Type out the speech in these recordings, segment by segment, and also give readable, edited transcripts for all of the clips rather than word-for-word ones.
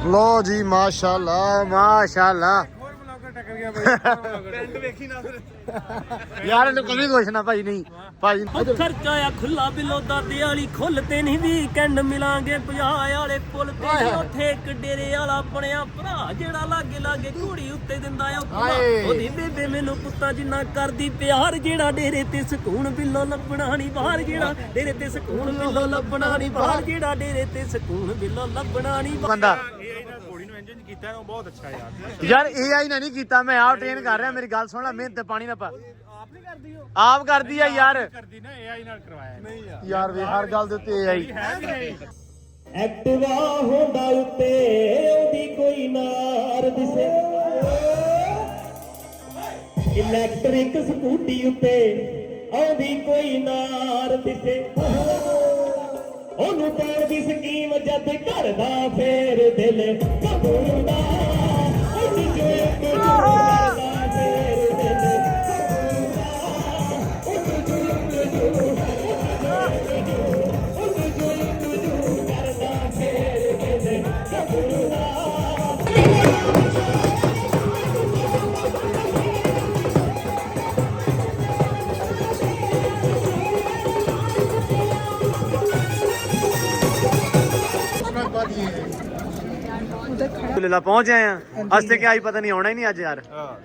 लो जी माशाल्लाह माशाल्लाह यार ਇਹਨੂੰ ਕਦੀ ਕੁਛ ਨਾ ਭਾਈ ਨਹੀਂ ਭਾਈ ਖਰਚਾ ਆ ਖੁੱਲਾ ਬਿੱਲੋ ਦਾਦੇ ਵਾਲੀ ਖੁੱਲ ਤੇ ਨਹੀਂ ਵੀਕਐਂਡ ਮਿਲਾਂਗੇ 50 ਵਾਲੇ ਪੁੱਲ ਤੇ ਉੱਥੇ ਇੱਕ ਡੇਰੇ ਵਾਲਾ ਬਣਿਆ ਭਰਾ ਜਿਹੜਾ ਲਾਗੇ ਲਾਗੇ ਘੋੜੀ ਉੱਤੇ ਦਿੰਦਾ ਆ ਉਹਦੀ ਬੇਬੇ ਮੈਨੂੰ ਪੁੱਤਾਂ ਜਿੰਨਾ ਕਰਦੀ ਪਿਆਰ ਜਿਹੜਾ ਡੇਰੇ ਤੇ ਸਕੂਨ ਬਿੱਲੋ ਲੱਭਣਾ ਨਹੀਂ ਬਾਹਰ ਜਿਹੜਾ ਡੇਰੇ ਤੇ ਸਕੂਨ ਬਿੱਲੋ ਲੱਭਣਾ ਨਹੀਂ ਬਾਹਰ ਜਿਹੜਾ ਡੇਰੇ ਤੇ ਸਕੂਨ ਬਿੱਲੋ ਲੱਭਣਾ ਨਹੀਂ ਬੰਦਾ ਘੋੜੀ ਨੂੰ ਇੰਜਨ ਕੀਤਾ ਉਹ ਬਹੁਤ ਅੱਛਾ ਯਾਰ ਯਾਰ AI ਨੇ ਨਹੀਂ ਕੀਤਾ ਮੈਂ ਆਪ ਟ੍ਰੇਨ ਕਰ ਰਿਹਾ ਮੇਰੀ ਗੱਲ ਸੁਣ ਲੈ ਮਿਹਨਤ ਤੇ ਪਾਣੀ ਨਾ ਪਾ ਆਪ ਨਹੀਂ ਕਰਦੀ ਉਹ ਆਪ ਕਰਦੀ ਆ ਯਾਰ ਕਰਦੀ ਨਾ AI ਨਾਲ ਕਰਵਾਇਆ ਨਹੀਂ ਯਾਰ ਵੀ ਹਰ ਗੱਲ ਦੇ ਉੱਤੇ AI ਹੈ ਕਿ ਨਹੀਂ ਐਕਟਿਵਾ ਹੁੰਦਾ ਉੱਤੇ ਉਹਦੀ ਕੋਈ ਨਾਰ ਦਿਸੇ ਇਲੈਕਟ੍ਰਿਕ ਸਕੂਟੀ ਉੱਤੇ ਆਉਂਦੀ ਕੋਈ ਨਾਰ ਦਿਸੇ ਉਹਨੂੰ ਪਾਉਣ ਦੀ ਸਕੀਮ ਜਦ ਕਰਦਾ ਫੇਰ ਦਿਲ ਘਬਰਦਾ ਉਹਦੀ ਜੋ ਕਰਦਾ ਫੇਰ ਦਿਲ ਲਾ ਪਹੁੰਚ ਆਏ ਆ ਅੱਜ ਤੇ ਕਿਆ ਹੀ ਪਤਾ ਨਹੀਂ ਆਉਣਾ ਹੀ ਨਹੀਂ ਅੱਜ ਯਾਰ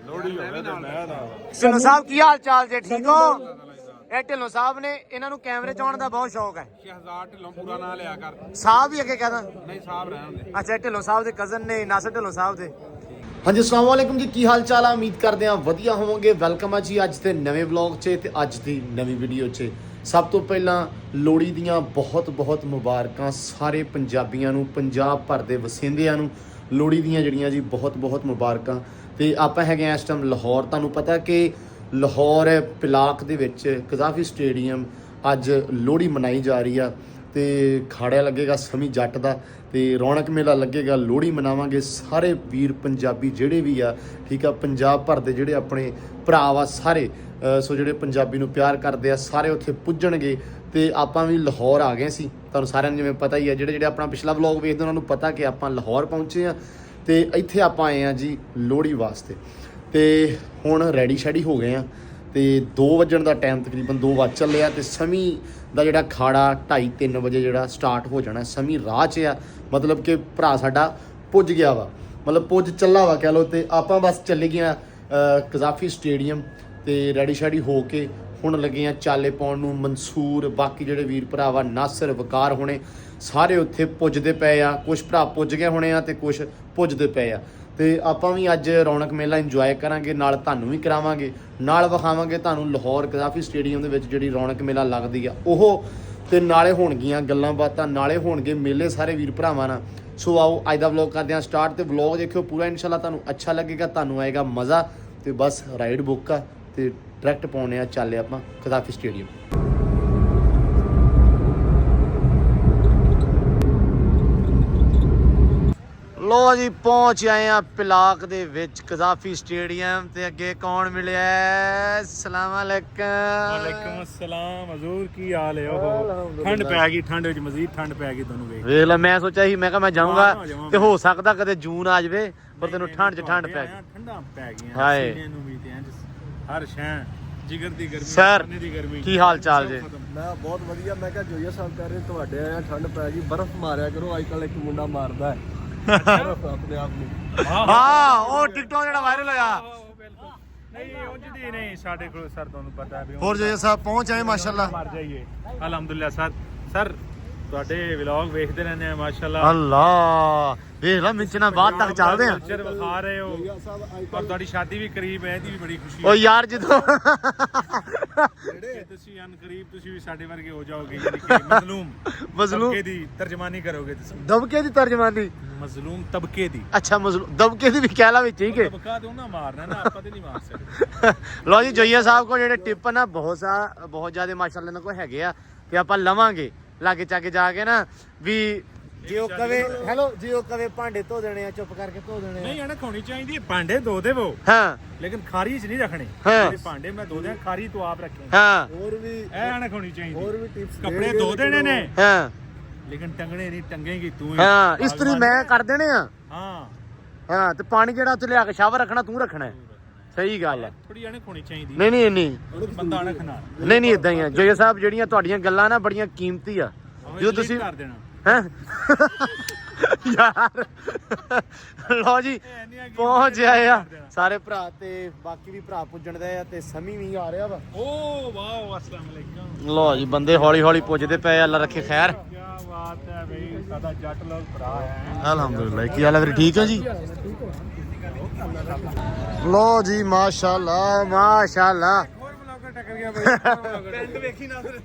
ਲੋੜੀ ਹੋਵੇ ਤੇ ਮੈਂ ਦਾ ਢਿੱਲੋਂ ਸਾਹਿਬ ਕੀ ਹਾਲ ਚਾਲ ਜੇ ਠੀਕ ਹੋ ਇਹ ਢਿੱਲੋਂ ਸਾਹਿਬ ਨੇ ਇਹਨਾਂ ਨੂੰ ਕੈਮਰੇ ਚ ਆਉਣ ਦਾ ਬਹੁਤ ਸ਼ੌਕ ਹੈ ਸ਼ਹਿਜ਼ਾਦ ਢਿੱਲੋਂ ਪੂਰਾ ਨਾਂ ਲਿਆ ਕਰ ਸਾਹਿਬ ਵੀ ਅੱਗੇ ਕਹਦਾ ਨਹੀਂ ਸਾਹਿਬ ਰਹਿਣ ਦੇ ਅੱਛਾ ਢਿੱਲੋਂ ਸਾਹਿਬ ਦੇ ਕਜ਼ਨ ਨੇ ਨਾਸਰ ਢਿੱਲੋਂ ਸਾਹਿਬ ਦੇ ਹਾਂਜੀ ਅਸਲਾਮ ਵਾਲੇਕੁਮ ਜੀ ਕੀ ਹਾਲ ਚਾਲ ਆ ਉਮੀਦ ਕਰਦੇ ਆ ਵਧੀਆ ਹੋਵੋਗੇ ਵੈਲਕਮ ਆ ਜੀ ਅੱਜ ਦੇ ਨਵੇਂ ਵਲੌਗ 'ਚ ਤੇ ਅੱਜ ਦੀ ਨਵੀਂ ਵੀਡੀਓ 'ਚ ਸਭ ਤੋਂ ਪਹਿਲਾਂ ਲੋਹੜੀ ਦੀਆਂ ਬਹੁਤ ਬਹੁਤ ਮੁਬਾਰਕਾਂ ਸਾਰੇ ਪੰਜਾਬੀਆਂ ਨੂੰ ਪੰਜਾਬ ਭਰ ਦੇ ਵਸਿੰਦਿਆਂ ਨੂੰ ਲੋਹੜੀ ਦੀਆਂ ਜਿਹੜੀਆਂ ਜੀ ਬਹੁਤ ਬਹੁਤ ਮੁਬਾਰਕਾਂ ਤੇ ਆਪਾਂ ਹੈਗੇ ਆ ਇਸ ਟਾਈਮ ਲਾਹੌਰ ਤੁਹਾਨੂੰ ਪਤਾ ਕਿ ਲਾਹੌਰ ਪਿਲਾਕ ਦੇ ਵਿੱਚ ਕਜ਼ਾਫੀ ਸਟੇਡੀਅਮ ਅੱਜ ਲੋਹੜੀ ਮਨਾਈ ਜਾ ਰਹੀ ਆ ਤੇ ਖਾੜਿਆ ਲੱਗੇਗਾ ਸਮੀ ਜੱਟ ਦਾ ਤੇ ਰੌਣਕ ਮੇਲਾ ਲੱਗੇਗਾ ਲੋਹੜੀ ਮਨਾਵਾਂਗੇ ਸਾਰੇ ਵੀਰ ਪੰਜਾਬੀ ਜਿਹੜੇ ਵੀ ਆ ਠੀਕ ਆ ਪੰਜਾਬ ਭਰ ਦੇ ਜਿਹੜੇ ਆਪਣੇ ਭਰਾ ਵਾ ਸਾਰੇ ਸੋ ਜਿਹੜੇ ਪੰਜਾਬੀ ਨੂੰ ਪਿਆਰ ਕਰਦੇ ਆ ਸਾਰੇ ਉੱਥੇ ਪੁੱਜਣਗੇ ਤੇ ਆਪਾਂ ਵੀ ਲਾਹੌਰ ਆ ਗਏ ਸੀ ਤੁਹਾਨੂੰ ਸਾਰਿਆਂ ਨੂੰ ਜਿਵੇਂ ਪਤਾ ਹੀ ਆ ਜਿਹੜੇ ਆਪਣਾ ਪਿਛਲਾ ਵਲੌਗ ਵੇਖਦੇ ਉਹਨਾਂ ਨੂੰ ਪਤਾ ਕਿ ਆਪਾਂ ਲਾਹੌਰ ਪਹੁੰਚੇ ਆ ਤੇ ਇੱਥੇ ਆਪਾਂ ਆਏ ਆ ਜੀ ਲੋਹੜੀ ਵਾਸਤੇ ਤੇ ਹੁਣ ਰੈਡੀ ਸ਼ੈਡੀ ਹੋ ਗਏ ਆ ਤੇ 2 ਵਜਣ ਦਾ ਟਾਈਮ ਤਕਰੀਬਨ 2 ਵੱਜ ਚੱਲਿਆ ਤੇ ਸਮੀ ਦਾ ਜਿਹੜਾ ਖਾੜਾ 2:30-3 ਵਜੇ ਜਿਹੜਾ ਸਟਾਰਟ ਹੋ ਜਾਣਾ ਸਮੀ ਰਾਹ 'ਚ ਆ ਮਤਲਬ ਕਿ ਭਰਾ ਸਾਡਾ ਪੁੱਜ ਗਿਆ ਵਾ ਮਤਲਬ ਪੁੱਜ ਚੱਲਾ ਵਾ ਕਹਿ ਲਓ ਤੇ ਆਪਾਂ ਬਸ ਚੱਲੇ ਗਏ ਕਜ਼ਾਫੀ ਸਟੇਡੀਅਮ ਤੇ ਰੈਡੀ ਸ਼ੈਡੀ ਹੋ ਕੇ ਹੁਣ ਲੱਗੇ ਆ ਚਾਲੇ ਪਾਉਣ ਨੂੰ ਮਨਸੂਰ ਬਾਕੀ ਜਿਹੜੇ ਵੀਰ ਭਰਾ ਵਾ ਨਾਸਰ ਵਕਾਰ ਹੋਣੇ ਸਾਰੇ ਉੱਥੇ ਪੁੱਜਦੇ ਪਏ ਆ ਕੁਛ ਭਰਾ ਪੁੱਜ ਗਏ ਹੋਣੇ ਆ ਤੇ ਕੁਛ ਪੁੱਜਦੇ ਪਏ ਆ ਤੇ ਆਪਾਂ ਵੀ ਅੱਜ ਰੌਣਕ ਮੇਲਾ ਇੰਜੋਏ ਕਰਾਂਗੇ ਨਾਲ ਤੁਹਾਨੂੰ ਵੀ ਕਰਾਵਾਂਗੇ ਨਾਲ ਵਿਖਾਵਾਂਗੇ ਤੁਹਾਨੂੰ ਲਾਹੌਰ ਕਜ਼ਾਫੀ ਸਟੇਡੀਅਮ ਦੇ ਵਿੱਚ ਜਿਹੜੀ ਰੌਣਕ ਮੇਲਾ ਲੱਗਦੀ ਆ ਉਹ ਤੇ ਨਾਲੇ ਹੋਣਗੀਆਂ ਗੱਲਾਂ ਬਾਤਾਂ ਨਾਲੇ ਹੋਣਗੇ ਮੇਲੇ ਸਾਰੇ ਵੀਰ ਭਰਾਵਾਂ ਨਾਲ ਸੋ ਆਓ ਅੱਜ ਦਾ ਵਲੌਗ ਕਰਦੇ ਹਾਂ ਸਟਾਰਟ ਤੇ ਵਲੌਗ ਦੇਖਿਓ ਪੂਰਾ ਇਨਸ਼ਾਅੱਲਾ ਤੁਹਾਨੂੰ ਅੱਛਾ ਲੱਗੇਗਾ ਤੁਹਾਨੂੰ ਆਏਗਾ ਮਜ਼ਾ ਤੇ ਬਸ ਰਾਈਡ ਬੁੱਕ ਆ ਤੇ ਡਾਇਰੈਕਟ ਪਾਉਣੇ ਆ ਚੱਲੇ ਆਪਾਂ ਕਜ਼ਾਫੀ ਸਟੇਡੀਅਮ ਲੋ ਜੀ ਪਹੁੰਚ ਆਏ ਆ ਪਿਲਾਕ ਦੇ ਵਿੱਚ ਕਜ਼ਾਫੀ ਸਟੇਡੀਅਮ ਤੇ ਅੱਗੇ ਕੌਣ ਮਿਲਿਆ ਸਲਾਮ ਅਲੈਕਮ ਵਾਲੇਕੁਮ ਅਸਲਾਮ ਹਜ਼ੂਰ ਕੀ ਹਾਲ ਹੈ ਉਹ ਠੰਡ ਪੈ ਗਈ ਠੰਡ ਵਿੱਚ ਮਜ਼ੀਦ ਠੰਡ ਪੈ ਗਈ ਤੁਹਾਨੂੰ ਵੇਖ ਵੇਖ ਲੈ ਮੈਂ ਸੋਚਿਆ ਸੀ ਮੈਂ ਕਿਹਾ ਮੈਂ ਜਾਊਂਗਾ ਤੇ ਹੋ ਸਕਦਾ ਕਦੇ ਜੂਨ ਆ ਜਾਵੇ ਪਰ ਤੈਨੂੰ ਠੰਡ 'ਚ ਠੰਡ ਪੈ ਗਈ ਠੰਡਾਂ ਪੈ ਗਈਆਂ ਹਾਏ। ਸੀਨੇ ਨੂੰ ਵੀ ਤੇ ਹਰ ਸ਼ੈ ਜਿਗਰ ਦੀ ਗਰਮੀ ਸਰ ਖਾਨੇ ਦੀ ਗਰਮੀ ਕੀ ਹਾਲ ਚਾਲ ਜੇ ਮੈਂ ਬਹੁਤ ਵਧੀਆ ਮੈਂ ਕਿਹਾ ਜੋਈਆ ਸਾਹਿਬ ਕਰ ਰਹੇ ਤੁਹਾਡੇ ਆਇਆ ਠੰਡ ਪੈ ਗਈ ਬਰਫ਼ ਮਾਰਿਆ ਕਰੋ ਅੱਜ ਕੱਲ ਇੱਕ ਮੁੰਡਾ ਮਾਰਦਾ ਹੈ ਬਰਫ਼ ਆਪਣੇ ਆਪ ਨੂੰ ਹਾਂ ਉਹ ਟਿਕਟੋਕ ਜਿਹੜਾ ਵਾਇਰਲ ਹੋਇਆ ਨਹੀਂ ਉਂਝ ਦੀ ਨਹੀਂ ਸਾਡੇ ਕੋਲ ਸਰ ਤੁਹਾਨੂੰ ਪਤਾ ਹੈ ਵੀ ਹੋਰ ਜੋਈਆ ਸਾਹਿਬ ਪਹੁੰਚ ਆਏ ਮਾਸ਼ਾਅੱਲਾ ਮਰ ਜਾਈਏ ਅਲਹਮਦੁਲਿਲਾ ਸਰ ਤੁਹਾਡੇ ਵਲੌਗ ਵੇਖਦੇ ਰਹਿੰਦੇ ਆ ਮਾਸ਼ਾਅੱਲਾ ਅੱਲਾ ਵੇਖ ਲੈ ਮਿੰਚਣਾ ਬਾਅਦ ਤੱਕ ਚੱਲਦੇ ਆ ਕਲਚਰ ਵਿਖਾ ਰਹੇ ਹੋ ਔਰ ਤੁਹਾਡੀ ਸ਼ਾਦੀ ਵੀ ਕਰੀਬ ਹੈ ਇਹਦੀ ਵੀ ਬੜੀ ਖੁਸ਼ੀ ਓ ਯਾਰ ਜਦੋਂ ਹੈ ਤੁਸੀਂ ਅਨਕਰੀਬ ਤੁਸੀਂ ਵੀ ਸਾਡੇ ਵਰਗੇ ਹੋ ਜਾਓਗੇ ਯਾਨੀ ਕਿ ਮਜ਼ਲੂਮ ਤਬਕੇ ਦੀ ਤਰਜਮਾਨੀ ਕਰੋਗੇ ਤੁਸੀਂ ਦਬਕੇ ਦੀ ਤਰਜਮਾਨੀ ਮਜ਼ਲੂਮ ਤਬਕੇ ਦੀ ਅੱਛਾ ਮਜ਼ਲੂਮ ਦਬਕੇ ਦੀ ਵੀ ਕਹਿ ਲਾ ਵਿੱਚ ਠੀਕ ਹੈ ਤਬਕਾ ਤੋਂ ਨਾ ਮਾਰਨਾ ਨਾ ਆਪਾਂ ਤੇ ਨਹੀਂ ਮਾਰ ਸਕਦੇ ਲੋ ਜੀ ਜੋਈਆ ਸਾਹਿਬ ਕੋਲ ਜਿਹੜੇ ਟਿਪ ਨਾ ਬਹੁਤ ਜ਼ਿਆਦਾ ਮਾਸ਼ਾਅੱਲਾ ਇਹਨਾਂ ਕੋਲ ਹੈਗੇ ਆ ਤੇ ਆਪਾਂ ਲਵਾਂਗੇ ਲਾਗੇ ਚਾਗੇ ਜਾ ਕੇ ਨਾ ਵੀ ਜੇ ਉਹ ਕਵੇ ਹੈਲੋ ਜੇ ਉਹ ਕਵੇ ਭਾਂਡੇ ਧੋ ਦੇਣੇ ਆ ਚੁੱਪ ਕਰਕੇ ਧੋ ਦੇਣੇ ਆ ਨਹੀਂ ਅਣਖ ਹੋਣੀ ਚਾਹੀਦੀ ਹੈ ਭਾਂਡੇ ਧੋ ਦੇਵੋ ਹਾਂ ਲੇਕਿਨ ਖਾਰੀ ਚ ਨਹੀਂ ਰੱਖਣੇ ਹਾਂ। ਜਿਹੜੇ ਭਾਂਡੇ ਮੈਂ ਧੋ ਦਿਆਂ ਖਾਰੀ ਤੂੰ ਆਪ ਰੱਖੇ ਹਾਂ ਹੋਰ ਵੀ ਇਹ ਅਣਖ ਹੋਣੀ ਚਾਹੀਦੀ ਹੋਰ ਵੀ ਟਿਪਸ ਕੱਪੜੇ ਧੋ ਦੇਣੇ ਨੇ ਹਾਂ ਲੇਕਿਨ ਟੰਗਣੇ ਨਹੀਂ ਟੰਗੇਗੀ ਤੂੰ ਹੀ ਹਾਂ ਇਸਤਰੀ ਮੈਂ ਕਰ ਦੇਣੇ ਆ ਹਾਂ ਹਾਂ ਤੇ ਪਾਣੀ ਜਿਹੜਾ ਉੱਥੇ ਲਿਆ ਕੇ ਸ਼ਾਵਰ ਰੱਖਣਾ ਤੂੰ ਰੱਖਣਾ ਹੈ। ਸਹੀ ਗੱਲ ਹੈ। ਥੋੜੀ ਆਣੇ ਖੋਣੀ ਚਾਹੀਦੀ ਨਹੀਂ ਨਹੀਂ ਬੰਦਾ ਆਣਾ ਖਣਾ ਨਹੀਂ ਇਦਾਂ ਹੀ ਆ ਜੋਇਆ ਸਾਹਿਬ, ਜਿਹੜੀਆਂ ਤੁਹਾਡੀਆਂ ਗੱਲਾਂ ਨਾ ਬੜੀਆਂ ਕੀਮਤੀ ਆ। ਜਦੋਂ ਤੁਸੀਂ ਕਰ ਦੇਣਾ ਹੈ ਯਾਰ ਲਓ ਜੀ ਪਹੁੰਚ ਆਏ ਆ ਸਾਰੇ ਭਰਾ ਤੇ ਬਾਕੀ ਵੀ ਭਰਾ ਪੁੱਜਣ ਦੇ ਆ ਤੇ ਸਮੀ ਵੀ ਆ ਰਿਹਾ ਵਾ। ਓ ਵਾਓ ਅਸਲਾਮ ਅਲੈਕਮ। ਲਓ ਜੀ ਬੰਦੇ ਹੌਲੀ ਹੌਲੀ ਪੁੱਜਦੇ ਪਏ, ਅੱਲਾ ਰੱਖੇ ਖੈਰ। ਕੀ ਬਾਤ ਹੈ ਬਈ, ਸਾਡਾ ਜੱਟ ਲੋਕ ਭਰਾ ਹੈ। ਅਲਹਮਦੁਲਿਲਾ। ਕੀ ਹਾਲ ਹੈ ਵੀਰ, ਠੀਕ ਹੈ ਜੀ? ਲਓ ਜੀ ਮਾਸ਼ਾਅੱਲਾ ਮਾਸ਼ਾਅੱਲਾ। ਹੋਰ ਬਲੌਗਰ ਟੱਕਰ ਗਿਆ ਬਈ, ਪਿੰਡ ਵੇਖੀ ਨਾ ਫਿਰ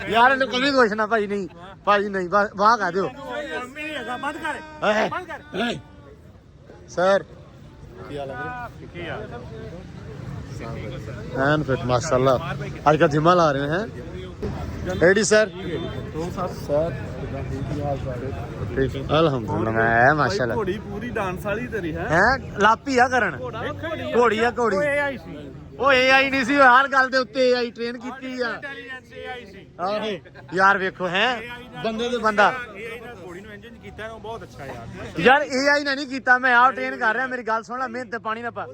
ਯਾਰ ਇਹਨੂੰ ਕਮੀ ਕੁਛ ਨਾ ਭਾਜੀ, ਨਹੀਂ ਭਾਜੀ ਨਹੀਂ, ਵਾਹ ਕਹਿ ਦਿਓ ਬੰਦ ਕਰ ਬੰਦ ਕਰ ਸਰ। ਕੀ ਹਾਲ ਹੈ ਵੀਰ? ਕੀ ਆ ਐਨ ਫਿਟ ਮਾਸ਼ਾਅੱਲਾ। ਅੱਜ ਕੱਲ੍ਹ ਜਿੰਮਾਂ ਲਾ ਰਹੇ ਹੈ ਰੈਡੀ ਸਰ? ਸਰ ਕਿਦਾਂ ਠੀਕ ਹਾਲ ਸਾਰੇ? ਅਲਹਮਦੁਲਿਲਾ ਮੈਂ ਮਾਸ਼ਾਅੱਲਾ। ਘੋੜੀ ਪੂਰੀ ਡਾਂਸ ਵਾਲੀ ਤੇਰੀ ਹੈ। ਲਾਪੀ ਆ ਕਰਨ ਘੋੜੀ ਆ ਘੋੜੀ। ਉਹ AI ਨਹੀਂ ਸੀ, ਹਰ ਗੱਲ ਦੇ ਉੱਤੇ AI ਟ੍ਰੇਨ ਕੀਤੀ ਆ। ਆਹੋ ਯਾਰ ਵੇਖੋ ਹੈ ਬੰਦੇ ਤੇ ਬੰਦਾ। ਘੋੜੀ ਨੂੰ ਇੰਜਨ ਕੀਤਾ ਉਹ ਬਹੁਤ ਅੱਛਾ ਯਾਰ AI ਨੇ ਨਹੀਂ ਕੀਤਾ, ਮੈਂ ਆਪ ਟ੍ਰੇਨ ਕਰ ਰਿਹਾ। ਮੇਰੀ ਗੱਲ ਸੁਣ ਲੈ, ਮਿਹਨਤ ਤੇ ਪਾਣੀ ਨਾ ਪਾ।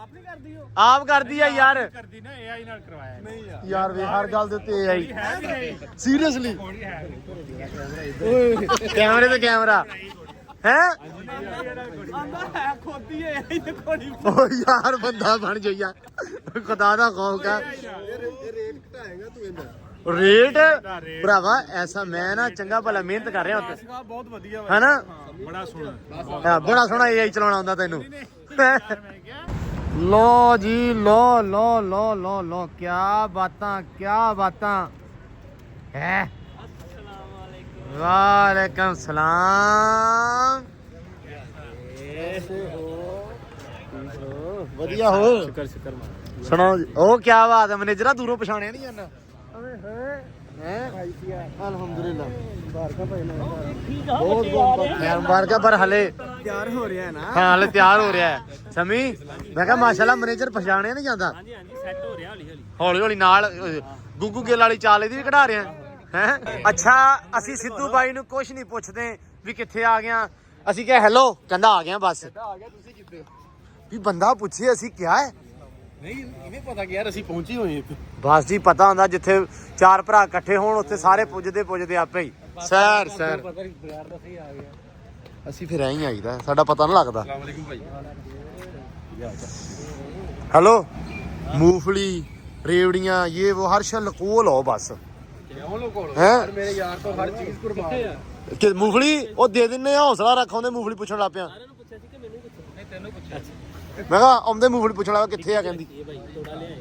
ਆਪ ਨਹੀਂ ਕਰਦੀ ਉਹ, ਆਪ ਕਰਦੀ ਆ ਯਾਰ। ਕਰਦੀ ਨਾ AI ਨਾਲ ਕਰਵਾਇਆ ਨਹੀਂ ਯਾਰ ਵੇ ਹਰ ਗੱਲ ਦੇ ਉੱਤੇ AI ਹੈ ਵੀ ਨਹੀਂ ਸੀਰੀਅਸਲੀ। ਘੋੜੀ ਹੈ ਕੈਮਰੇ ਤੇ ਕੈਮਰਾ ਹੈ। ਖੋਦੀ ਹੈ ਇਹ ਘੋੜੀ। ਓ ਯਾਰ ਬੰਦਾ ਬਣ ਜਾਈਆ, ਖੁਦਾ ਦਾ ਖੌਫ ਆ। ਰੇਟ ਘਟਾਏਗਾ ਤੂੰ ਇਹਦਾ? ਰੇਟ ਭਰਾਵਾ ਐਸਾ ਮੈਂ ਨਾ ਚੰਗਾ ਭਲਾ ਮਿਹਨਤ ਕਰ ਰਿਹਾ ਉੱਤੇ ਬਹੁਤ ਵਧੀਆ ਹੈਨਾ। ਬੜਾ ਸੋਹਣਾ ਹਾਂ ਬੜਾ ਸੋਹਣਾ AI ਚਲਾਉਣਾ ਆਉਂਦਾ ਤੈਨੂੰ। ਲੋ ਜੀ ਲੋ ਲੋ ਲੋ ਲੋ ਲੋ ਕਿਆ ਬਾਤਾਂ ਹੈ। ਵਾਲੇਕਮ ਸਲਾਮ। ਵਧੀਆ ਹੋ? ਸ਼ੁਕਰ ਸੁਣਾਓ ਜੀ। ਉਹ ਕੀ ਬਾਤ ਹੈ ਮੈਨੇਜਰਾ, ਦੂਰੋਂ ਪਛਾਣਿਆ ਨਹੀਂ ਜਾਂਦਾ। ਅਲਹਮਦੁਲਿਲਾ। ਬਹੁਤ ਖੈਰ ਮੁਬਾਰਕਾਂ। ਪਰ ਹਲੇ ਤਿਆਰ ਹੋ ਰਿਹਾ ਨਾ? ਹਾਂ ਹਲੇ ਤਿਆਰ ਹੋ ਰਿਹਾ ਹੈ ਸਮੀ। ਮੈਂ ਕਿਹਾ ਮਾਸ਼ਾਅੱਲਾ ਮੈਨੇਜਰ ਪਛਾਣਿਆ ਨਹੀਂ ਜਾਂਦਾ। ਹਾਂਜੀ ਸੈੱਟ ਹੋ ਰਿਹਾ ਹੌਲੀ ਹੌਲੀ। ਹੌਲੀ ਹੌਲੀ ਨਾਲ ਗੁੱਗੂ ਗਿੱਲ ਵਾਲੀ ਚਾਲ ਇਹਦੀ ਵੀ ਕਢਾ ਰਿਹਾ ਹੈ। ਅੱਛਾ ਅਸੀਂ ਸਿੱਧੂ ਬਾਈ ਨੂੰ ਕੁਝ ਨਹੀਂ ਪੁੱਛਦੇ ਵੀ ਕਿੱਥੇ ਆ ਗਿਆ। ਅਸੀਂ ਕਿਹਾ ਹੈਲੋ, ਕਹਿੰਦਾ ਆ ਗਿਆ ਬਸ। ਆ ਗਿਆ, ਤੁਸੀਂ ਕਿੱਥੇ? ਵੀ ਬੰਦਾ ਪੁੱਛੇ ਅਸੀਂ ਕਿਹਾ ਹੈ। ਨਹੀਂ ਇਹਨੇ ਪਤਾ ਕਿ ਯਾਰ ਅਸੀਂ ਪਹੁੰਚੇ ਹੋਏ ਇੱਥੇ। ਬਸ ਜੀ ਪਤਾ ਹੁੰਦਾ ਜਿੱਥੇ ਚਾਰ ਭਰਾ ਇਕੱਠੇ ਹੋਣ ਉੱਥੇ ਸਾਰੇ ਪੁੱਜਦੇ ਆਪੇ ਹੀ। ਸਰ ਪਤਾ ਨਹੀਂ ਬਿਆਰ ਦਾ ਸਹੀ ਆ ਗਿਆ। ਅਸੀਂ ਫਿਰ ਐਂ ਹੀ ਆਈਦਾ, ਸਾਡਾ ਪਤਾ ਨਾ ਲੱਗਦਾ। ਅਸਲਾਮ ਅਲੈਕੁਮ ਭਾਈ। ਹੈਲੋ ਮੂੰਗਫਲੀ ਰੇਵੜੀਆਂ ਇਹ ਉਹ ਹਰ ਸ਼ਲ ਕੋਲ ਹੋ ਬਸ ਕਿਉਂ ਲੋਕੋਲ ਹੈ। ਮੇਰੇ ਯਾਰ ਤੋਂ ਹਰ ਚੀਜ਼ ਕੁਰਬਾਨ ਹੈ। ਕਿ ਮੂੰਗਫਲੀ ਉਹ ਦੇ ਦਿੰਨੇ ਆ, ਹੌਸਲਾ ਰੱਖ। ਆਉਂਦੇ ਮੂੰਗਫਲੀ ਪੁੱਛਣ ਲੱਗ ਪਿਆ। ਸਾਰਿਆਂ ਨੂੰ ਪੁੱਛਿਆ ਸੀ ਕਿ ਮੈਨੂੰ ਪੁੱਛਿਆ? ਨਹੀਂ ਤੈਨੂੰ ਪੁੱਛਿਆ ਸੀ। ਮੈਂ ਕਿਹਾ ਆਉਂਦੇ ਮੂੰਗਫਲੀ ਪੁੱਛਣ ਲੱਗਾ ਕਿੱਥੇ ਆ, ਕਹਿੰਦੀ ਇਹ ਭਾਈ ਤੋੜਾ ਲਿਆਏ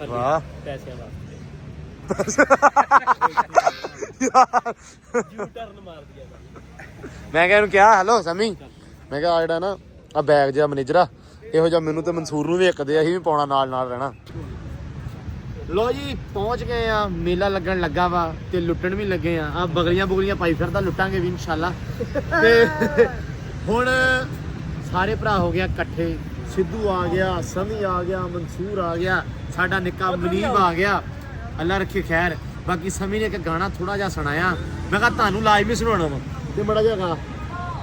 ਆ ਵਾਹ ਪੈਸਿਆਂ ਵਾਸਤੇ। ਯਾਰ ਯੂ ਟਰਨ ਮਾਰ ਦਿਆ ਮੈਂ ਕਿਹਾ ਇਹਨੂੰ ਕਿਹਾ ਹੈਲੋ ਸਮੀ, ਮੈਂ ਕਿਹਾ ਆ ਜਿਹੜਾ ਨਾ ਆ ਬੈਗ ਜਿਹਾ ਮੈਨੇਜਰਾ ਇਹੋ ਜਿਹਾ ਮੈਨੂੰ ਤੇ ਮਨਸੂਰ ਨੂੰ ਵੀ ਇੱਕਦੇ, ਅਸੀਂ ਵੀ ਪਾਉਣਾ ਨਾਲ ਰਹਿਣਾ। ਲੋ ਜੀ ਪਹੁੰਚ ਗਏ ਆ, ਮੇਲਾ ਲੱਗਣ ਲੱਗਾ ਵਾ ਤੇ ਲੁੱਟਣ ਵੀ ਲੱਗੇ ਆ ਬਗਲੀਆਂ ਪਾਈ ਫਿਰਦਾ, ਲੁੱਟਾਂਗੇ ਵੀ ਇਨਸ਼ਾਅੱਲਾ। ਤੇ ਹੁਣ ਸਾਰੇ ਭਰਾ ਹੋ ਗਿਆ ਇਕੱਠੇ। ਸਿੱਧੂ ਆ ਗਿਆ, ਸਮੀ ਆ ਗਿਆ, ਮਨਸੂਰ ਆ ਗਿਆ, ਸਾਡਾ ਨਿੱਕਾ ਮਨੀਬ ਆ ਗਿਆ, ਅੱਲਾ ਰੱਖੇ ਖੈਰ। ਬਾਕੀ ਸਮੀ ਨੇ ਇੱਕ ਗਾਣਾ ਥੋੜਾ ਜਿਹਾ ਸੁਣਾਇਆ, ਮੈਂ ਕਿਹਾ ਤੁਹਾਨੂੰ ਲਾਜ਼ਮੀ ਸੁਣਾਉਣਾ ਵਾ ਤੇ ਬੜਾ ਜਿਹਾ ਗਾ।